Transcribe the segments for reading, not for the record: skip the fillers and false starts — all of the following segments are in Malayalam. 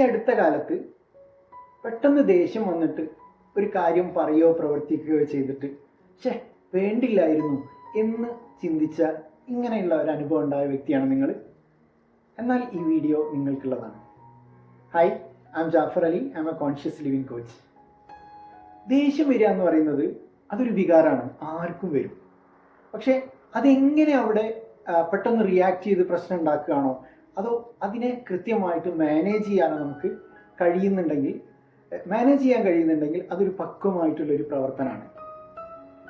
അടുത്ത കാലത്ത് പെട്ടെന്ന് ദേഷ്യം വന്നിട്ട് ഒരു കാര്യം പറയുകയോ പ്രവർത്തിക്കുകയോ ചെയ്തിട്ട് വേണ്ടില്ലായിരുന്നു എന്ന് ചിന്തിച്ച ഇങ്ങനെയുള്ള ഒരു അനുഭവം ഉണ്ടായ വ്യക്തിയാണ് നിങ്ങൾ? എന്നാൽ ഈ വീഡിയോ നിങ്ങൾക്കുള്ളതാണ്. Hi, I'm Jafar Ali. I'm a conscious living coach. ദേഷ്യം വരിക എന്ന് പറയുന്നത് അതൊരു വികാരമാണ്, ആർക്കും വരും. പക്ഷേ അതെങ്ങനെ അവിടെ പെട്ടെന്ന് റിയാക്ട് ചെയ്ത് പ്രശ്നം ഉണ്ടാക്കുകയാണോ അതോ അതിനെ കൃത്യമായിട്ട് മാനേജ് ചെയ്യാനോ നമുക്ക് മാനേജ് ചെയ്യാൻ കഴിയുന്നുണ്ടെങ്കിൽ അതൊരു പക്വമായിട്ടുള്ളൊരു പ്രവർത്തനമാണ്.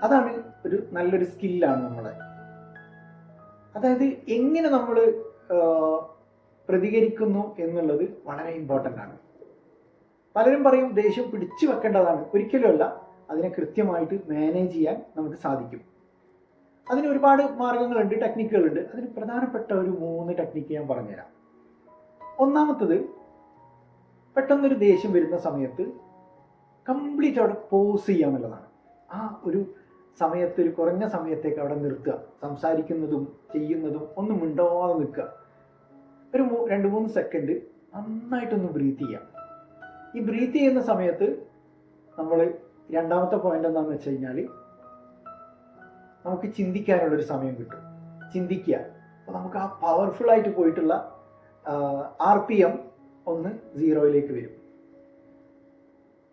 അതാണ് ഒരു നല്ലൊരു സ്കില്ലാണ് നമ്മളെ. അതായത് എങ്ങനെ നമ്മൾ പ്രതികരിക്കുന്നു എന്നുള്ളത് വളരെ ഇമ്പോർട്ടൻ്റ് ആണ്. പലരും പറയും ദേഷ്യം പിടിച്ചു വെക്കേണ്ടതാണ്. ഒരിക്കലുമല്ല, അതിനെ കൃത്യമായിട്ട് മാനേജ് ചെയ്യാൻ നമുക്ക് സാധിക്കും. അതിന് ഒരുപാട് മാർഗങ്ങളുണ്ട്, ടെക്നിക്കുകളുണ്ട്. അതിന് പ്രധാനപ്പെട്ട ഒരു 3 ടെക്നിക്ക് ഞാൻ പറഞ്ഞുതരാം. ഒന്നാമത്തത്, പെട്ടെന്നൊരു ദേഷ്യം വരുന്ന സമയത്ത് കംപ്ലീറ്റ് അവിടെ പോസ് ചെയ്യുക എന്നുള്ളതാണ്. ആ ഒരു സമയത്ത് ഒരു കുറഞ്ഞ സമയത്തേക്ക് അവിടെ നിർത്തുക. സംസാരിക്കുന്നതും ചെയ്യുന്നതും ഒന്നും മിണ്ടാതെ നിൽക്കുക. ഒരു 2-3 സെക്കൻഡ് നന്നായിട്ടൊന്ന് ബ്രീത്ത് ചെയ്യാം. ഈ ബ്രീത്ത് ചെയ്യുന്ന സമയത്ത് നമ്മൾ രണ്ടാമത്തെ പോയിന്റ് എന്താണെന്ന് വെച്ച് കഴിഞ്ഞാൽ നമുക്ക് ചിന്തിക്കാനുള്ളൊരു സമയം കിട്ടും. ചിന്തിക്കുക. അപ്പോൾ നമുക്ക് ആ പവർഫുൾ ആയിട്ട് പോയിട്ടുള്ള RPM ഒന്ന് 0യിലേക്ക് വരും.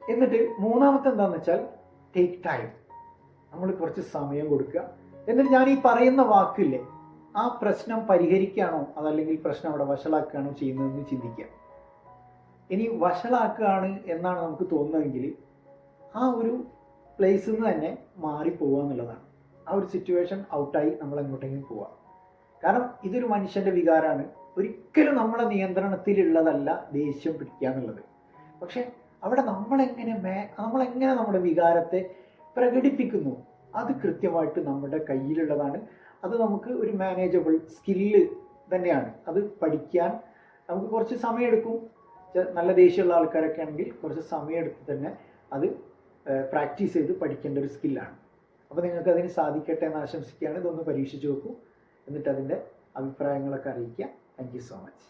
എന്നിട്ട് മൂന്നാമത്തെ എന്താണെന്ന് വെച്ചാൽ ടേക്ക് ടൈം. നമ്മൾ കുറച്ച് സമയം കൊടുക്കുക. എന്നിട്ട് ഞാൻ ഈ പറയുന്ന വാക്കില്ലേ, ആ പ്രശ്നം പരിഹരിക്കുകയാണോ അതല്ലെങ്കിൽ പ്രശ്നം അവിടെ വഷളാക്കുകയാണോ ചെയ്യുന്നതെന്ന് ചിന്തിക്കുക. ഇനി വഷളാക്കുകയാണ് എന്നാണ് നമുക്ക് തോന്നുന്നതെങ്കിൽ ആ ഒരു പ്ലേസിൽ നിന്ന് തന്നെ മാറിപ്പോവുക എന്നുള്ളതാണ്. ആ ഒരു സിറ്റുവേഷൻ ഔട്ടായി നമ്മൾ എങ്ങോട്ടെങ്കിലും പോവുക. കാരണം ഇതൊരു മനുഷ്യൻ്റെ വികാരമാണ്. ഒരിക്കലും നമ്മളെ നിയന്ത്രണത്തിലുള്ളതല്ല ദേഷ്യം പിടിക്കുക എന്നുള്ളത്. പക്ഷെ അവിടെ നമ്മളെങ്ങനെ നമ്മുടെ വികാരത്തെ പ്രകടിപ്പിക്കുന്നു അത് കൃത്യമായിട്ട് നമ്മുടെ കയ്യിലുള്ളതാണ്. അത് നമുക്ക് ഒരു മാനേജബിൾ സ്കില്ല് തന്നെയാണ്. അത് പഠിക്കാൻ നമുക്ക് കുറച്ച് സമയമെടുക്കും. നല്ല ദേഷ്യമുള്ള ആൾക്കാരൊക്കെ ആണെങ്കിൽ കുറച്ച് സമയമെടുത്ത് തന്നെ അത് പ്രാക്ടീസ് ചെയ്ത് പഠിക്കേണ്ട ഒരു സ്കില്ലാണ്. അപ്പോൾ നിങ്ങൾക്ക് അതിന് സാധിക്കട്ടെ എന്ന് ആശംസിക്കുകയാണ്. ഇതൊന്ന് പരീക്ഷിച്ച് നോക്കൂ. എന്നിട്ട് അതിൻ്റെ അഭിപ്രായങ്ങളൊക്കെ അറിയിക്കുക. Thank you so much.